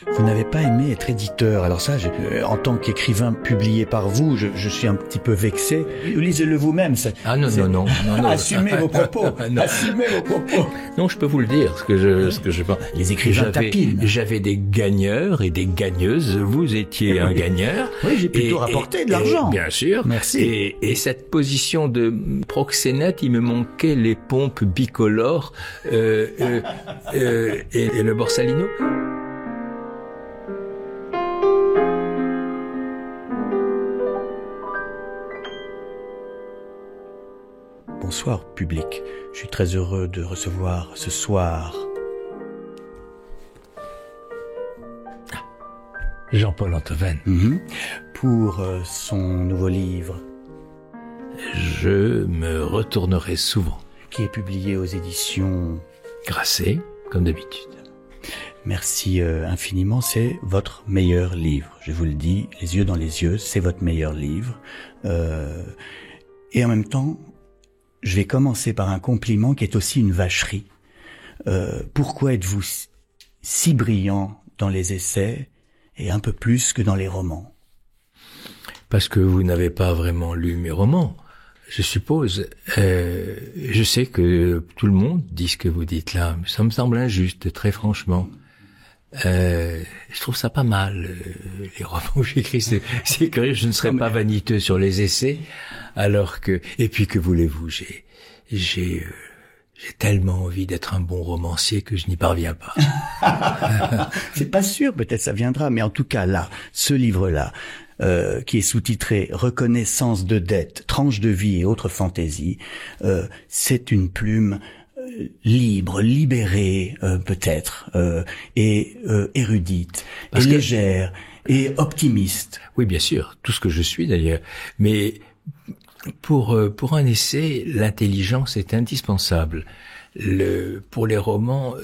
Vous n'avez pas aimé être éditeur. Alors ça, en tant qu'écrivain publié par vous, je suis un petit peu vexé. Lisez-le vous-même. Ah non. Assumez vos propos. Non. Assumez vos propos. Non, je peux vous le dire, ce que je pense. Les écrivains tapinent. J'avais des gagneurs et des gagneuses. Vous étiez un gagneur. Oui, j'ai plutôt rapporté de l'argent. Bien sûr. Merci. Et cette position de proxénète, il me manquait les pompes bicolores et le Borsalino. Bonsoir public, je suis très heureux de recevoir ce soir Jean-Paul Antoven pour son nouveau livre. Je me retournerai souvent. Qui est publié aux éditions Grasset, comme d'habitude. Merci infiniment, c'est votre meilleur livre. Je vous le dis, les yeux dans les yeux, c'est votre meilleur livre. Et en même temps, je vais commencer par un compliment qui est aussi une vacherie. Pourquoi êtes-vous si brillant dans les essais et un peu plus que dans les romans? Parce que vous n'avez pas vraiment lu mes romans, je suppose. Je sais que tout le monde dit ce que vous dites là, mais ça me semble injuste, très franchement. Je trouve ça pas mal, les romans que j'écris, c'est curieux, je ne serais pas vaniteux sur les essais, alors que, et puis que voulez-vous, j'ai tellement envie d'être un bon romancier que je n'y parviens pas. C'est pas sûr, peut-être ça viendra, mais en tout cas là, ce livre-là, qui est sous-titré Reconnaissance de dette, tranches de vie et autres fantaisies, c'est une plume libre, libérée peut-être, et érudite, et légère, et optimiste. Oui, bien sûr, tout ce que je suis d'ailleurs. Mais pour un essai, l'intelligence est indispensable. Pour les romans,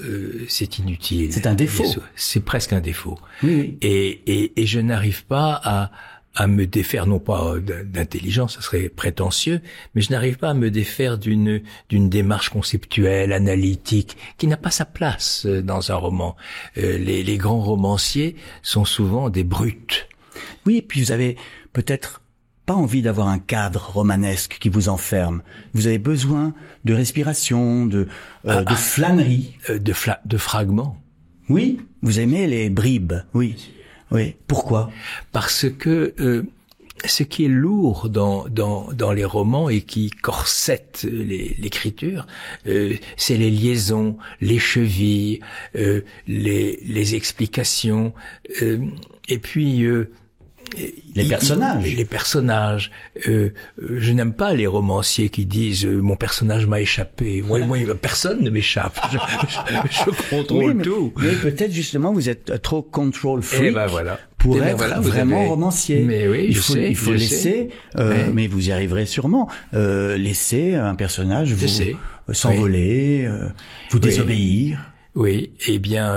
c'est inutile. C'est un défaut. C'est presque un défaut. Oui. Et je n'arrive pas à me défaire, non pas d'intelligence, ça serait prétentieux, mais je n'arrive pas à me défaire d'une démarche conceptuelle, analytique, qui n'a pas sa place dans un roman. Les grands romanciers sont souvent des brutes. Oui, et puis vous avez peut-être pas envie d'avoir un cadre romanesque qui vous enferme. Vous avez besoin de respiration, de flânerie. De fragments. Oui, vous aimez les bribes, oui. Oui. Pourquoi? Parce que ce qui est lourd dans les romans et qui corsette l'écriture, c'est les liaisons, les chevilles, les explications, et puis les personnages. Les personnages. Je n'aime pas les romanciers qui disent mon personnage m'a échappé. Moi, personne ne m'échappe. Je contrôle tout. Mais peut-être justement vous êtes trop control freak. Et ben voilà. Pour être vraiment romancier. Mais oui, il faut laisser. Mais vous y arriverez sûrement. Laisser un personnage s'envoler, vous désobéir. Oui, eh bien,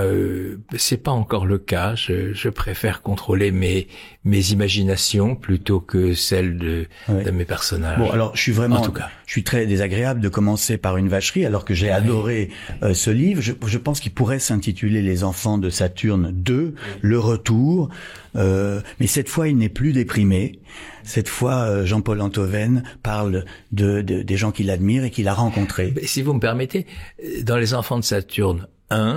c'est pas encore le cas. Je préfère contrôler mes imaginations plutôt que celles de mes personnages. Bon, alors je suis vraiment, en tout cas, je suis très désagréable de commencer par une vacherie, alors que j'ai adoré ce livre. Je pense qu'il pourrait s'intituler Les Enfants de Saturne 2, le retour. Mais cette fois, il n'est plus déprimé. Cette fois, Jean-Paul Antoven parle des gens qu'il admire et qu'il a rencontrés. Si vous me permettez, dans Les Enfants de Saturne,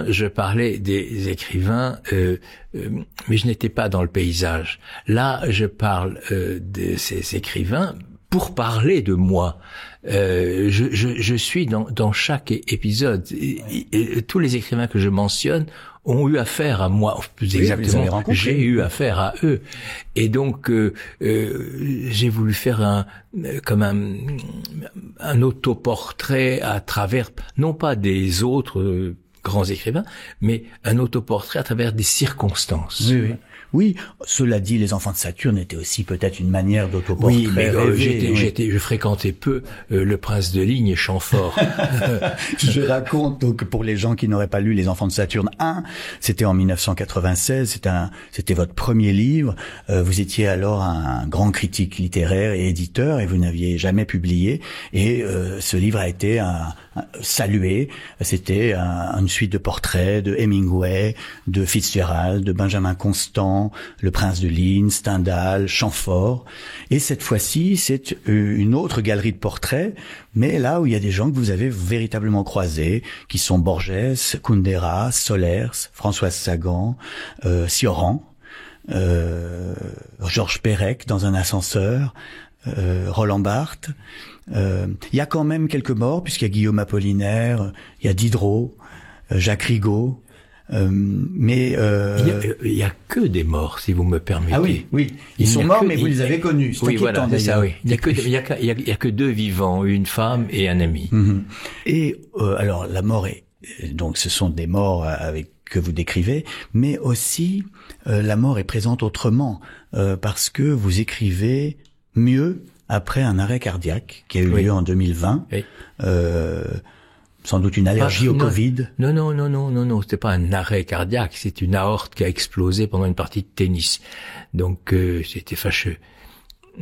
je parlais des écrivains, mais je n'étais pas dans le paysage. Là, je parle de ces écrivains pour parler de moi. Je suis dans chaque épisode. Et tous les écrivains que je mentionne ont eu affaire à moi. Plus exactement, j'ai eu affaire à eux. Et donc, j'ai voulu faire un autoportrait à travers, non pas des autres grands écrivains, mais un autoportrait à travers des circonstances. Oui, cela dit, Les Enfants de Saturne était aussi peut-être une manière d'autoportrait. Oui, mais je fréquentais peu Le Prince de Ligne et Chamfort. Je raconte donc pour les gens qui n'auraient pas lu Les Enfants de Saturne 1, c'était en 1996, c'était votre premier livre. Vous étiez alors un grand critique littéraire et éditeur et vous n'aviez jamais publié. Et ce livre a été salué. C'était une suite de portraits de Hemingway, de Fitzgerald, de Benjamin Constant, le prince de Ligne, Stendhal, Chamfort. Et cette fois-ci, c'est une autre galerie de portraits, mais là où il y a des gens que vous avez véritablement croisés, qui sont Borges, Kundera, Solers, Françoise Sagan, Cioran, Georges Perec dans un ascenseur, Roland Barthes. Il y a quand même quelques morts, puisqu'il y a Guillaume Apollinaire, il y a Diderot, Jacques Rigaud, mais il y a que des morts, si vous me permettez. Ah oui, oui, ils sont morts, mais vous les avez connus. Oui, voilà, c'est ça, oui. Il y a que deux vivants, une femme et un ami. Et alors la mort est donc ce sont des morts que vous décrivez, mais aussi la mort est présente autrement, parce que vous écrivez mieux après un arrêt cardiaque qui a eu lieu en 2020, sans doute une allergie au Covid. Non, c'était pas un arrêt cardiaque, c'est une aorte qui a explosé pendant une partie de tennis. Donc c'était fâcheux.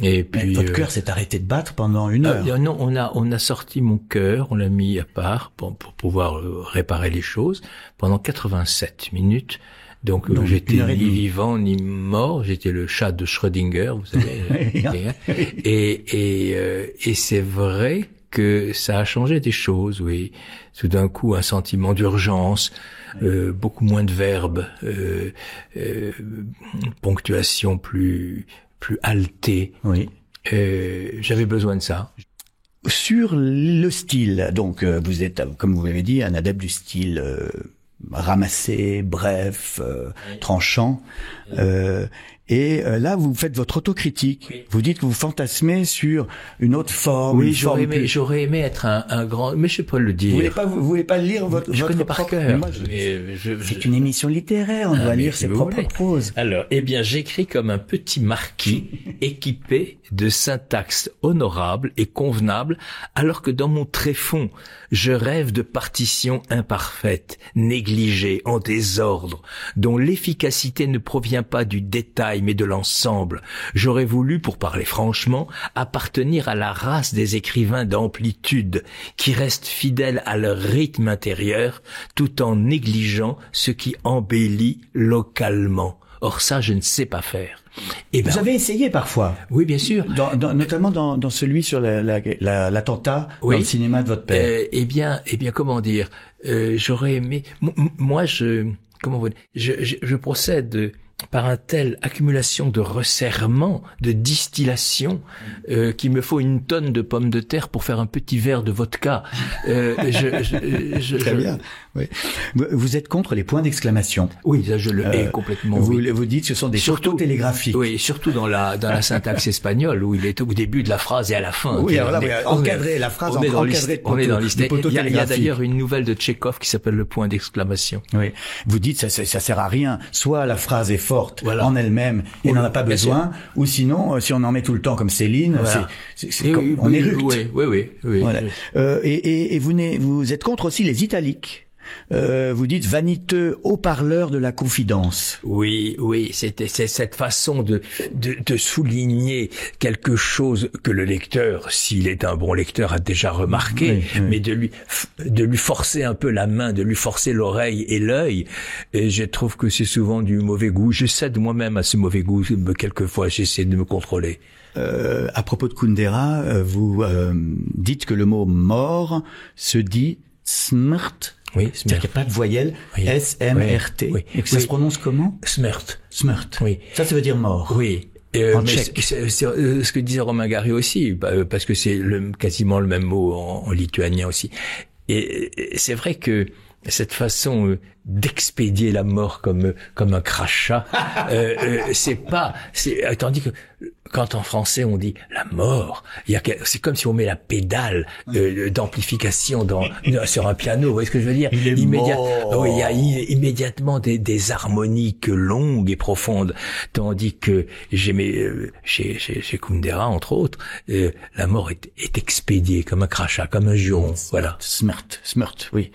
Et puis mais votre cœur s'est arrêté de battre pendant une heure. Non, on a sorti mon cœur, on l'a mis à part pour pouvoir réparer les choses pendant 87 minutes. Donc j'étais ni vivant ni mort, j'étais le chat de Schrödinger, vous savez. Et c'est vrai que ça a changé des choses, oui. Tout d'un coup, un sentiment d'urgence, beaucoup moins de verbes, ponctuation plus haletée. Oui. J'avais besoin de ça. Sur le style, donc vous êtes, comme vous l'avez dit, un adepte du style ramassé, bref, tranchant. Et là, vous faites votre autocritique. Oui. Vous dites que vous fantasmez sur une autre forme. Oui, j'aurais aimé être un grand, mais je sais pas le dire. Vous voulez pas lire votre Je connais par cœur. C'est une émission littéraire, on doit lire ses propres proses. Alors, j'écris comme un petit marquis équipé de syntaxe honorable et convenable, alors que dans mon tréfonds, je rêve de partitions imparfaites, négligées, en désordre, dont l'efficacité ne provient pas du détail mais de l'ensemble. J'aurais voulu, pour parler franchement, appartenir à la race des écrivains d'amplitude, qui restent fidèles à leur rythme intérieur, tout en négligeant ce qui embellit localement. Or ça, je ne sais pas faire. Vous avez essayé parfois. Oui, bien sûr. Notamment dans celui sur l'attentat dans le cinéma de votre père. Comment dire, j'aurais aimé. Moi, je procède par un tel accumulation de resserrements, de distillation, qu'il me faut une tonne de pommes de terre pour faire un petit verre de vodka. Très bien. Oui. Vous êtes contre les points d'exclamation. Oui, ça je le hais complètement. Vous dites que ce sont des surtout télégraphiques. Oui, surtout dans la syntaxe espagnole où il est au début de la phrase et à la fin. Oui, alors là, encadrer la phrase, on est dans l'histoire. Il y a d'ailleurs une nouvelle de Tchekhov qui s'appelle le point d'exclamation. Oui. Vous dites ça sert à rien. Soit la phrase est forte en elle-même et n'en a pas besoin, ou sinon si on en met tout le temps comme Céline, on éructe. Oui. Voilà. Et vous êtes contre aussi les italiques. Vous dites vaniteux haut-parleur de la confidence. Oui, c'est cette façon de souligner quelque chose que le lecteur, s'il est un bon lecteur, a déjà remarqué, mais de lui forcer un peu la main, de lui forcer l'oreille et l'œil. Et je trouve que c'est souvent du mauvais goût. Je cède moi-même à ce mauvais goût. Quelquefois, j'essaie de me contrôler. À propos de Kundera, vous dites que le mot mort se dit smrt. Oui, c'est-à-dire qu'il n'y a pas de voyelle, S-M-R-T. Oui. Et que ça se prononce comment? Smrt. Oui. Ça veut dire mort. Oui. En tchèque. C'est ce que disait Romain Gary aussi, parce que c'est quasiment le même mot en lituanien aussi. Et c'est vrai que cette façon d'expédier la mort comme un crachat, tandis que quand en français on dit la mort, c'est comme si on met la pédale d'amplification sur un piano. Vous voyez ce que je veux dire? Il y a immédiatement des harmoniques longues et profondes, tandis que j'aimais chez Kundera entre autres, la mort est expédiée comme un crachat, comme un juron. Voilà. Smrt, oui.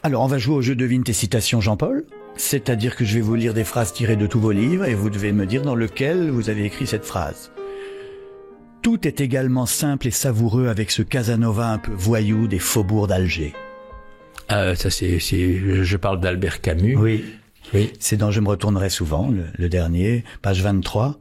Alors on va jouer au jeu devine tes citations, Jean-Paul. C'est-à-dire que je vais vous lire des phrases tirées de tous vos livres et vous devez me dire dans lequel vous avez écrit cette phrase. Tout est également simple et savoureux avec ce Casanova un peu voyou des faubourgs d'Alger. Ah, ça je parle d'Albert Camus. Oui. Oui. C'est dans Je me retournerai souvent, le dernier, page 23.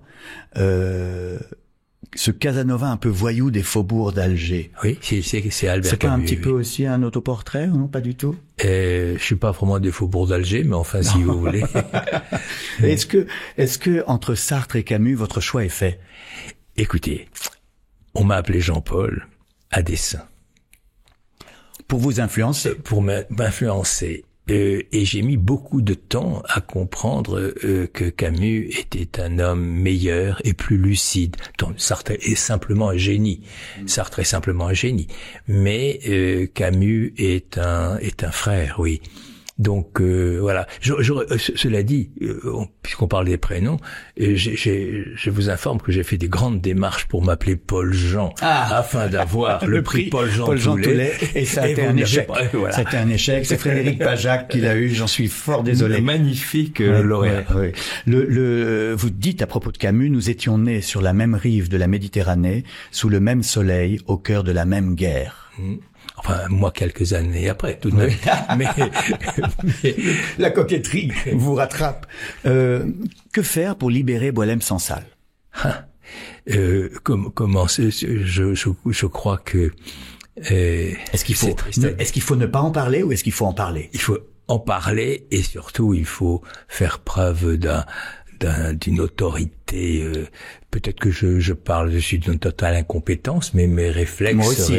Ce Casanova un peu voyou des faubourgs d'Alger. Oui, c'est Albert Camus. C'est pas un petit peu aussi un autoportrait, ou non, pas du tout? Je suis pas vraiment des faubourgs d'Alger, mais enfin, si vous voulez. Est-ce que entre Sartre et Camus, votre choix est fait? Écoutez, on m'a appelé Jean-Paul à dessein. Pour vous influencer? Pour m'influencer. Et j'ai mis beaucoup de temps à comprendre que Camus était un homme meilleur et plus lucide. Donc, Sartre est simplement un génie. Sartre est simplement un génie. Mais Camus est un frère, oui. Donc voilà. Cela dit, puisqu'on parle des prénoms, je vous informe que j'ai fait des grandes démarches pour m'appeler Paul Jean, afin d'avoir le prix Paul Jean Toulet. Et ça a été un échec. Voilà. Ça a été un échec. C'est Frédéric Pajac qui l'a eu. J'en suis fort désolé. Magnifique lauréat. Ouais. Vous dites à propos de Camus, nous étions nés sur la même rive de la Méditerranée, sous le même soleil, au cœur de la même guerre. Enfin, moi, quelques années après, tout de même. mais la coquetterie vous rattrape. Que faire pour libérer Boualem Sansal? Comment je crois que est-ce qu'il faut ne pas en parler ou est-ce qu'il faut en parler? Il faut en parler et surtout il faut faire preuve d'une autorité. Peut-être que je suis d'une totale incompétence, mais mes réflexes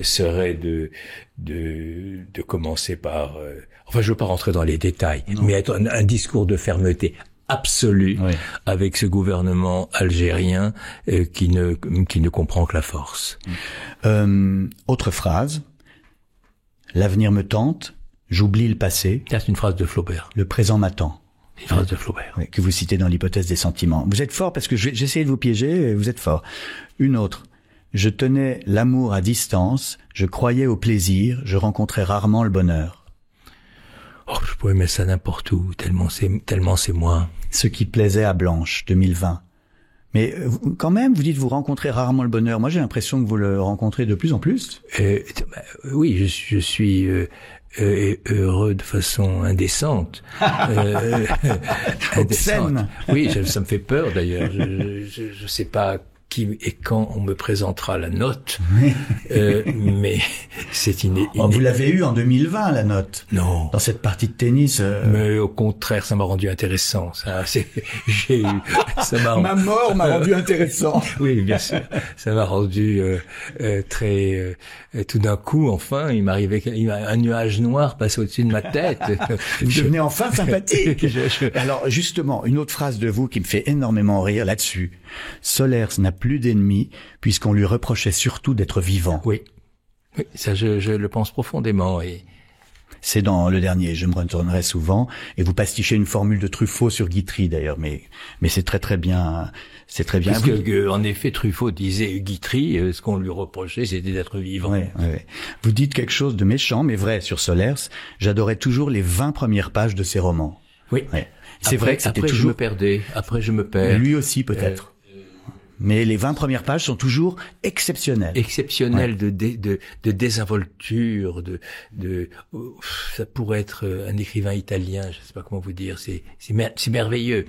seraient de commencer par. Enfin, je veux pas rentrer dans les détails, mais être un discours de fermeté absolue avec ce gouvernement algérien qui ne comprend que la force. Autre phrase. L'avenir me tente, j'oublie le passé. C'est une phrase de Flaubert. Le présent m'attend. Une phrase de Flaubert. Oui, que vous citez dans l'hypothèse des sentiments. Vous êtes fort parce que j'essayais de vous piéger et vous êtes fort. Une autre. Je tenais l'amour à distance, je croyais au plaisir, je rencontrais rarement le bonheur. Oh, je pourrais mettre ça n'importe où, tellement c'est moi. Ce qui plaisait à Blanche, 2020. Mais quand même, vous dites vous rencontrez rarement le bonheur. Moi, j'ai l'impression que vous le rencontrez de plus en plus. Oui, je suis heureux de façon indécente. Obscène. Oui, ça me fait peur d'ailleurs. Je sais pas qui et quand on me présentera la note, mais c'est vous l'avez eu en 2020 la note. Non. Dans cette partie de tennis. Mais au contraire, ça m'a rendu intéressant. Ma mort m'a rendu intéressant. Oui, bien sûr. Ça m'a rendu très. Tout d'un coup, enfin, il m'arrivait un nuage noir passé au-dessus de ma tête. Vous devenez enfin sympathique. Alors justement, une autre phrase de vous qui me fait énormément rire là-dessus. Solers n'a plus d'ennemis puisqu'on lui reprochait surtout d'être vivant. Oui, ça je le pense profondément. Et c'est dans le dernier, Je me retournerai souvent, et vous pastichez une formule de Truffaut sur Guitry d'ailleurs, mais c'est très bien, c'est très bien. Parce que en effet, Truffaut disait Guitry, ce qu'on lui reprochait, c'était d'être vivant. Oui. Vous dites quelque chose de méchant, mais vrai sur Solers. J'adorais toujours les 20 premières pages de ses romans. Oui. C'est vrai que c'était toujours. Je me perdais. Après, je me perds. Lui aussi peut-être. Mais les 20 premières pages sont toujours exceptionnelles. Exceptionnelles de désinvolture, ça pourrait être un écrivain italien, je sais pas comment vous dire, c'est merveilleux.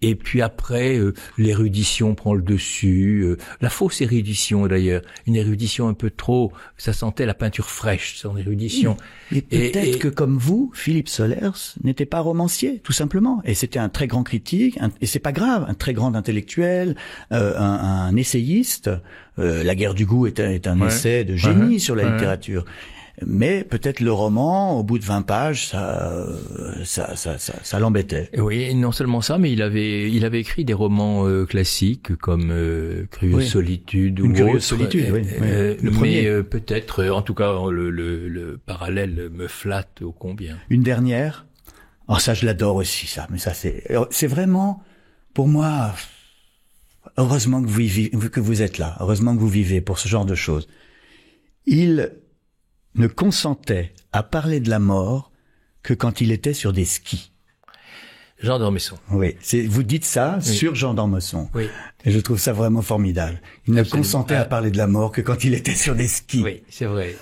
Et puis après, l'érudition prend le dessus, la fausse érudition d'ailleurs, une érudition un peu trop, ça sentait la peinture fraîche, son érudition. Et peut-être que comme vous, Philippe Solers n'était pas romancier, tout simplement. Et c'était un très grand critique, et c'est pas grave, un très grand intellectuel, un essayiste. La guerre du goût est un essai de génie sur la littérature. Mais peut-être le roman, au bout de 20 pages, ça l'embêtait. Oui, non seulement ça, mais il avait écrit des romans classiques comme Curieuse Solitude ou Curieuse Solitude, le premier. Mais peut-être, en tout cas, le parallèle me flatte ô combien. Une dernière. Oh, ça je l'adore aussi, ça. Mais ça c'est vraiment, pour moi, heureusement que vous êtes là. Heureusement que vous vivez pour ce genre de choses. Il ne consentait à parler de la mort que quand il était sur des skis. Jean d'Ormesson. Oui, vous dites ça sur Jean d'Ormesson. Oui. Et je trouve ça vraiment formidable. Il ne consentait à parler de la mort que quand il était sur des skis. Oui, c'est vrai.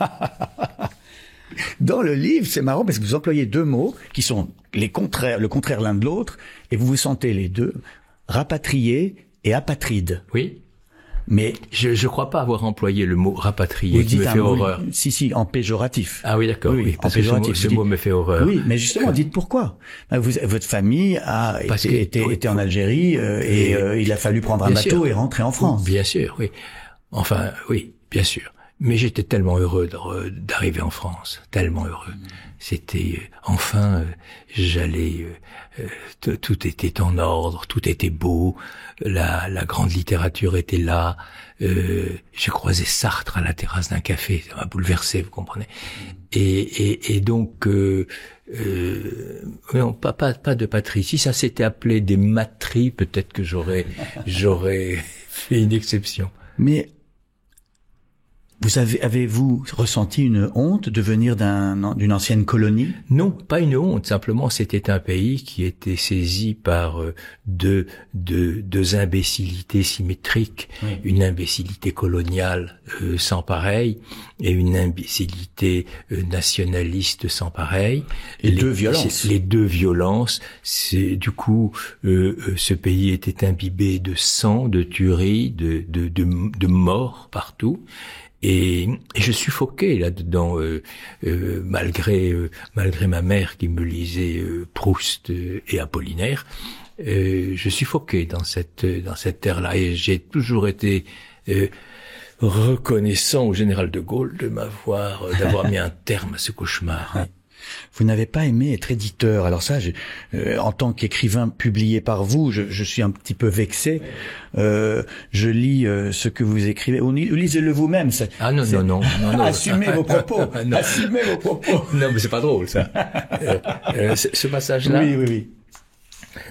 Dans le livre, c'est marrant parce que vous employez deux mots qui sont le contraire l'un de l'autre, et vous vous sentez les deux, rapatrié et apatride. Oui. Mais je crois pas avoir employé le mot rapatrié qui me fait horreur. Si, en péjoratif. Ah oui, d'accord. Oui, parce que ce mot me fait horreur. Oui, mais justement, dites pourquoi. Votre famille a été en Algérie et il a fallu prendre un bateau et rentrer en France. Bien sûr, oui. Enfin, oui, bien sûr. Mais j'étais tellement heureux d'arriver en France, tellement heureux. C'était enfin, j'allais, tout était en ordre, tout était beau, la grande littérature était là. J'ai croisé Sartre à la terrasse d'un café, ça m'a bouleversé, vous comprenez. Et donc, non, pas de patrie. Si ça s'était appelé des matries, peut-être que j'aurais fait une exception. Mais avez-vous ressenti une honte de venir d'une ancienne colonie? Non, pas une honte. Simplement, c'était un pays qui était saisi par deux imbécilités symétriques. Oui. Une imbécilité coloniale sans pareil et une imbécilité nationaliste sans pareil. Les deux violences. Les deux violences. C'est du coup, ce pays était imbibé de sang, de tuerie, de morts partout. Et je suffoquais là-dedans, malgré ma mère qui me lisait Proust et Apollinaire. Je suffoquais dans cette terre-là, et j'ai toujours été reconnaissant au général de Gaulle d'avoir mis un terme à ce cauchemar. Vous n'avez pas aimé être éditeur. Alors ça, en tant qu'écrivain publié par vous, je suis un petit peu vexé. Je lis ce que vous écrivez. Lisez-le vous-même. Non. Assumez vos propos. Non. Assumez vos propos. Non, mais c'est pas drôle, ça. Ce passage-là. Oui.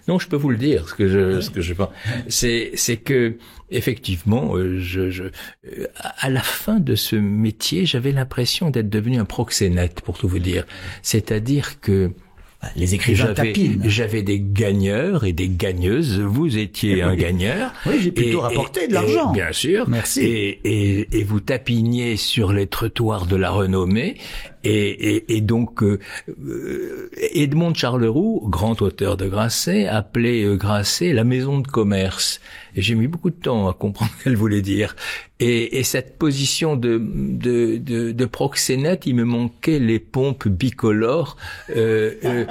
Non, je peux vous le dire, ce que je pense. C'est que, effectivement, à la fin de ce métier, j'avais l'impression d'être devenu un proxénète, pour tout vous dire. C'est-à-dire que les écrivains tapinent. J'avais des gagneurs et des gagneuses. Vous étiez un gagneur. Oui, j'ai plutôt rapporté de l'argent. Bien sûr. Merci. Et vous tapiniez sur les trottoirs de la renommée. Et donc, Edmond de Charleroux, grand auteur de Grasset, appelait Grasset la maison de commerce. Et j'ai mis beaucoup de temps à comprendre ce qu'elle voulait dire. Et cette position de proxénète, il me manquait les pompes bicolores, et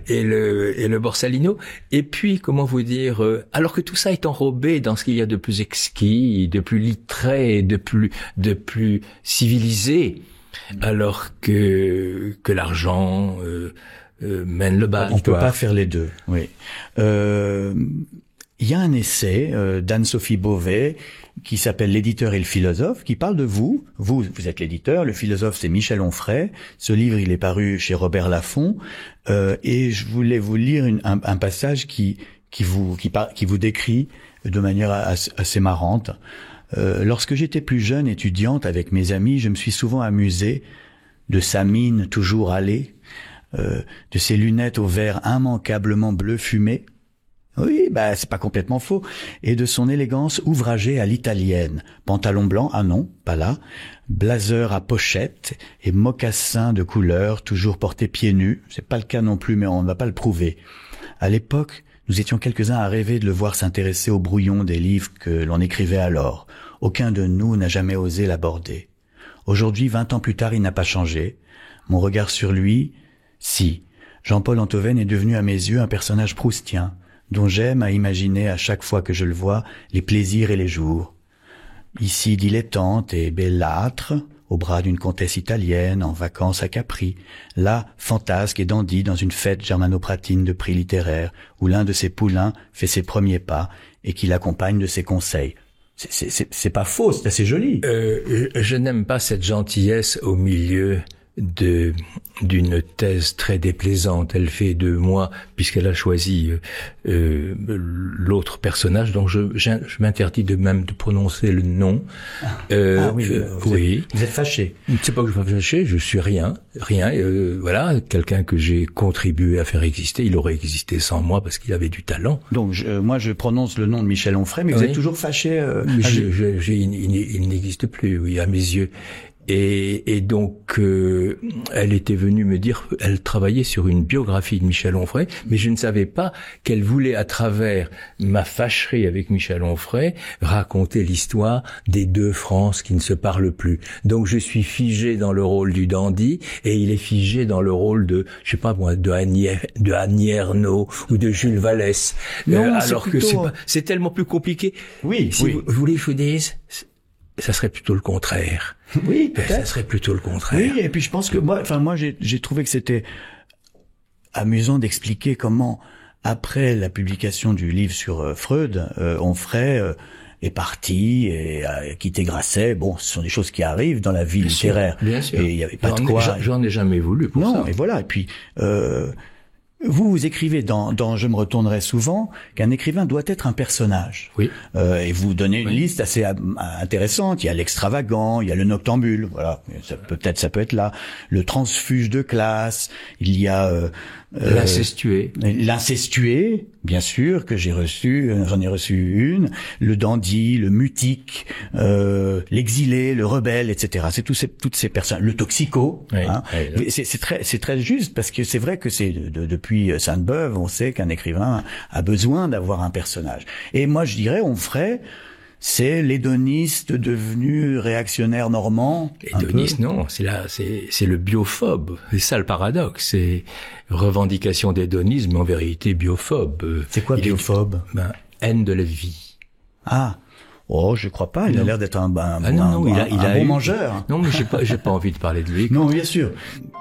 le Borsalino. Et puis, comment vous dire, alors que tout ça est enrobé dans ce qu'il y a de plus exquis, de plus littré, de plus civilisé, alors que l'argent mène le bal. On peut pas faire les deux. Oui. Il y a un essai d'Anne-Sophie Beauvais qui s'appelle L'éditeur et le philosophe, qui parle de vous. Vous êtes l'éditeur, le philosophe c'est Michel Onfray. Ce livre, il est paru chez Robert Laffont, et je voulais vous lire un passage qui vous décrit de manière assez marrante. Lorsque j'étais plus jeune étudiante avec mes amis, je me suis souvent amusé de sa mine toujours hâlée, de ses lunettes au verre immanquablement bleu fumé. Oui, c'est pas complètement faux. Et de son élégance ouvragée à l'italienne. Pantalon blanc, ah non, pas là. Blazer à pochette et mocassin de couleur, toujours porté pieds nus. C'est pas le cas non plus, mais on ne va pas le prouver. À l'époque, nous étions quelques-uns à rêver de le voir s'intéresser au brouillon des livres que l'on écrivait alors. Aucun de nous n'a jamais osé l'aborder. Aujourd'hui, 20 ans plus tard, il n'a pas changé. Mon regard sur lui, si. Jean-Paul Antoven est devenu à mes yeux un personnage proustien, dont j'aime à imaginer à chaque fois que je le vois les plaisirs et les jours. Ici dilettante et bellâtre, au bras d'une comtesse italienne, en vacances à Capri. Là, fantasque et dandy dans une fête germanopratine de prix littéraire, où l'un de ses poulains fait ses premiers pas et qui l'accompagne de ses conseils. C'est pas faux, c'est assez joli. Je n'aime pas cette gentillesse au milieu d'une thèse très déplaisante. Elle fait de moi, puisqu'elle a choisi l'autre personnage, donc je m'interdis de même de prononcer le nom. Oui, vous êtes fâché. C'est pas que je suis fâché, je suis rien. Voilà, quelqu'un que j'ai contribué à faire exister. Il aurait existé sans moi parce qu'il avait du talent. Donc moi je prononce le nom de Michel Onfray, mais vous êtes toujours fâché. Il n'existe plus, oui, à mes yeux. Et donc, elle était venue me dire, elle travaillait sur une biographie de Michel Onfray, mais je ne savais pas qu'elle voulait, à travers ma fâcherie avec Michel Onfray, raconter l'histoire des deux France qui ne se parlent plus. Donc, je suis figé dans le rôle du dandy, et il est figé dans le rôle de, je sais pas moi, de Annie Ernaux ou de Jules Vallès. Non, alors que c'est tellement plus compliqué. Oui, si vous voulez que je vous dise, ça serait plutôt le contraire. Oui, peut-être. Ça serait plutôt le contraire. Oui, et puis je pense que moi j'ai trouvé que c'était amusant d'expliquer comment, après la publication du livre sur Freud, Onfray est parti et a quitté Grasset. Bon, ce sont des choses qui arrivent dans la vie littéraire. Bien sûr. Et il y avait pas de quoi. J'en ai jamais voulu pour ça. Non, et voilà. Et puis vous écrivez dans Je me retournerai souvent qu'un écrivain doit être un personnage. Oui. Et vous donnez une liste assez intéressante. Il y a l'extravagant, il y a le noctambule, voilà. Ça peut être là. Le transfuge de classe. Il y a l'incestué, bien sûr, que j'en ai reçu une. Le dandy, le mutique, l'exilé, le rebelle, etc. C'est toutes ces personnes. Le toxico. Oui, hein. oui. C'est très juste parce que c'est vrai que c'est depuis Sainte-Beuve, on sait qu'un écrivain a besoin d'avoir un personnage. Et moi, je dirais, Onfray, c'est l'hédoniste devenu réactionnaire normand. Hédoniste, non, c'est le biophobe. C'est ça le paradoxe. C'est revendication d'hédonisme, mais en vérité biophobe. C'est quoi biophobe? Haine de la vie. Ah. Oh, je crois pas. Il a l'air d'être un bon mangeur. Non, mais j'ai pas envie de parler de lui. Non, bien sûr.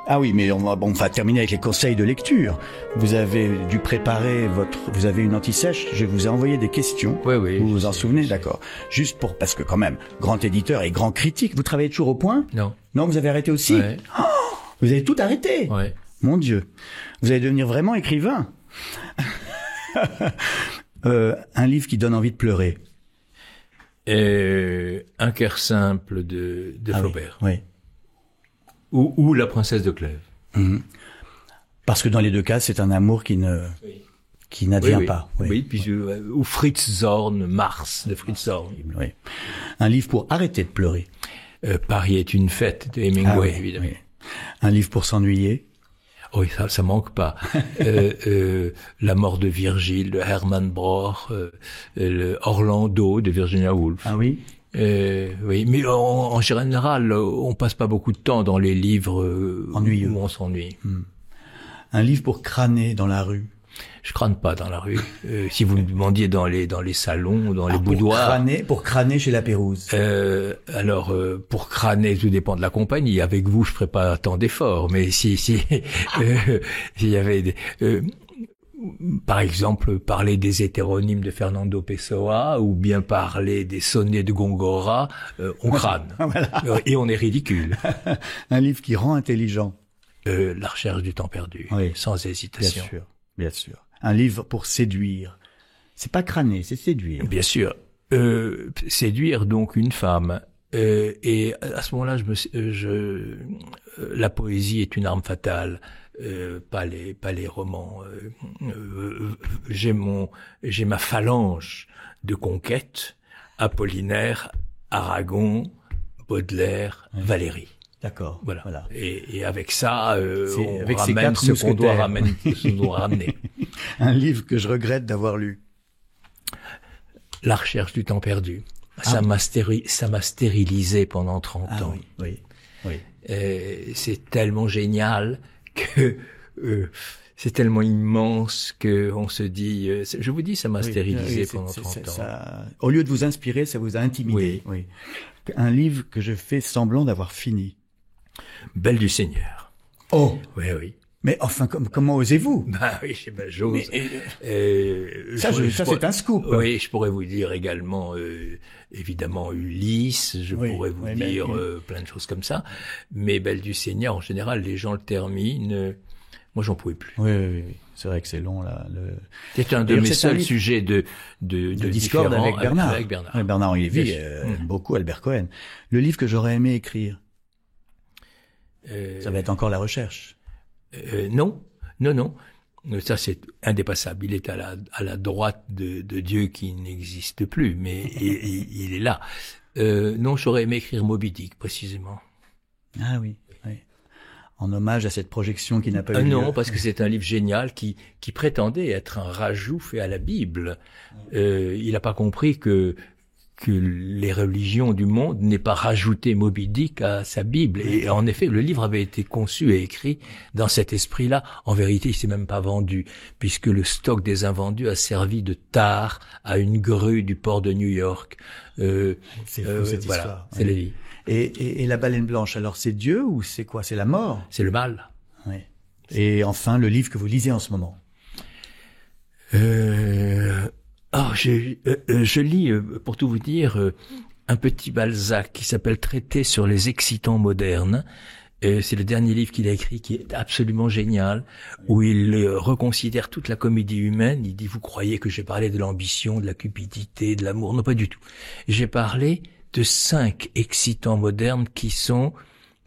Ah oui, mais on va terminer avec les conseils de lecture. Vous avez dû préparer vous avez une anti-sèche. Je vous ai envoyé des questions. Oui. Vous vous en souvenez? D'accord. Juste parce que quand même, grand éditeur et grand critique. Vous travaillez toujours au Point? Non. Non, vous avez arrêté aussi? Ouais. Oh, vous avez tout arrêté? Ouais. Mon Dieu. Vous allez devenir vraiment écrivain. Un livre qui donne envie de pleurer. Un cœur simple de Flaubert. Oui. Ou La princesse de Clèves. Mmh. Parce que dans les deux cas, c'est un amour qui n'advient pas. Oui, puis ou Fritz Zorn, Mars de Fritz Zorn. Oui. Un livre pour arrêter de pleurer. Paris est une fête de Hemingway, évidemment. Oui. Un livre pour s'ennuyer. Oui, ça manque pas. La mort de Virgile de Hermann Broch, Orlando de Virginia Woolf. Ah oui. Oui, mais en général, on passe pas beaucoup de temps dans les livres ennuyeux où on s'ennuie. Un livre pour crâner dans la rue. Je crâne pas dans la rue. Si vous me demandiez dans les salons, dans les boudoirs. Pour crâner chez la Pérouse. Alors, pour crâner, tout dépend de la compagnie. Avec vous, je ferais pas tant d'efforts. Mais s'il y avait par exemple, parler des hétéronymes de Fernando Pessoa ou bien parler des sonnets de Góngora, on crâne. Voilà. Et on est ridicule. Un livre qui rend intelligent. La recherche du temps perdu. Oui. Sans hésitation. Bien sûr. Un livre pour séduire. C'est pas crâner, c'est séduire. Bien sûr. Séduire donc une femme. Et à ce moment-là, la poésie est une arme fatale. Pas les romans. J'ai ma phalange de conquête. Apollinaire, Aragon, Baudelaire, Valérie. D'accord. Voilà. Et avec ça, on avec ramène ce qu'on doit ramener. Un livre que je regrette d'avoir lu. La recherche du temps perdu. Ça m'a stérilisé pendant 30 ans. Oui. C'est tellement génial que c'est tellement immense que on se dit, je vous dis, ça m'a stérilisé pendant 30 ans. Au lieu de vous inspirer, ça vous a intimidé. Oui. Un livre que je fais semblant d'avoir fini. Belle du Seigneur. Oh. Oui. Mais enfin, comment osez-vous? Bah oui, j'ose. Ça, c'est un scoop. Oui, je pourrais vous dire également, évidemment, Ulysse, je pourrais vous dire plein de choses comme ça. Mais Belle du Seigneur, en général, les gens le terminent. Moi, j'en pouvais plus. Oui. C'est vrai que c'est long, là. C'est un de mes seuls sujets de discorde avec Bernard. Oui, Bernard-Henri Lévy, beaucoup Albert Cohen. Le livre que j'aurais aimé écrire, ça va être encore la recherche. Non. Ça, c'est indépassable. Il est à la droite de Dieu qui n'existe plus, mais il est là. Non, j'aurais aimé écrire Moby Dick, précisément. Ah oui. En hommage à cette projection qui n'a pas eu lieu. Non, parce que c'est un livre génial qui prétendait être un rajout fait à la Bible. Il n'a pas compris que les religions du monde n'aient pas rajouté Moby Dick à sa Bible. Et en effet, le livre avait été conçu et écrit dans cet esprit-là. En vérité, il s'est même pas vendu, puisque le stock des invendus a servi de tare à une grue du port de New York. C'est fou, cette histoire. C'est la vie. Et la baleine blanche, alors c'est Dieu ou c'est quoi? C'est la mort? C'est le mal. Oui. Et enfin, le livre que vous lisez en ce moment? Je lis, pour tout vous dire, un petit Balzac qui s'appelle Traité sur les excitants modernes. C'est le dernier livre qu'il a écrit qui est absolument génial, où il reconsidère toute la comédie humaine. Il dit, vous croyez que j'ai parlé de l'ambition, de la cupidité, de l'amour? Non, pas du tout. J'ai parlé de 5 excitants modernes qui sont,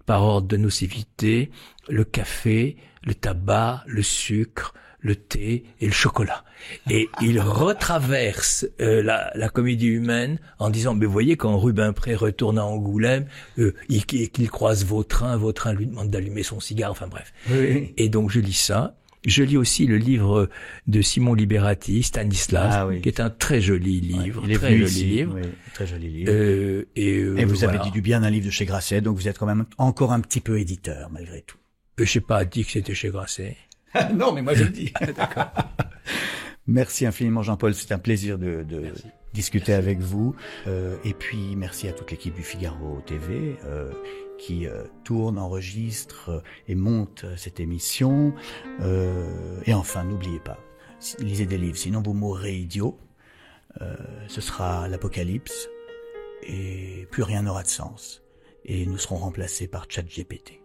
par ordre de nocivité, le café, le tabac, le sucre, le thé et le chocolat. Et il retraverse la comédie humaine en disant, mais vous voyez, quand Rubempré retourne à Angoulême, qu'il croise Vautrin lui demande d'allumer son cigare, enfin bref. Oui. Et donc je lis ça. Je lis aussi le livre de Simon Liberati, Stanislas, qui est un très joli livre, très joli livre. Oui, très joli livre. Et vous avez dit du bien d'un livre de chez Grasset, donc vous êtes quand même encore un petit peu éditeur, malgré tout. Je n'ai pas dit que c'était chez Grasset. Non, mais moi je le dis. D'accord. Merci infiniment Jean-Paul, c'est un plaisir de discuter avec vous. Et puis merci à toute l'équipe du Figaro TV qui tourne, enregistre et monte cette émission. Et enfin, n'oubliez pas, lisez des livres, sinon vous mourrez idiot. Ce sera l'apocalypse et plus rien n'aura de sens. Et nous serons remplacés par ChatGPT.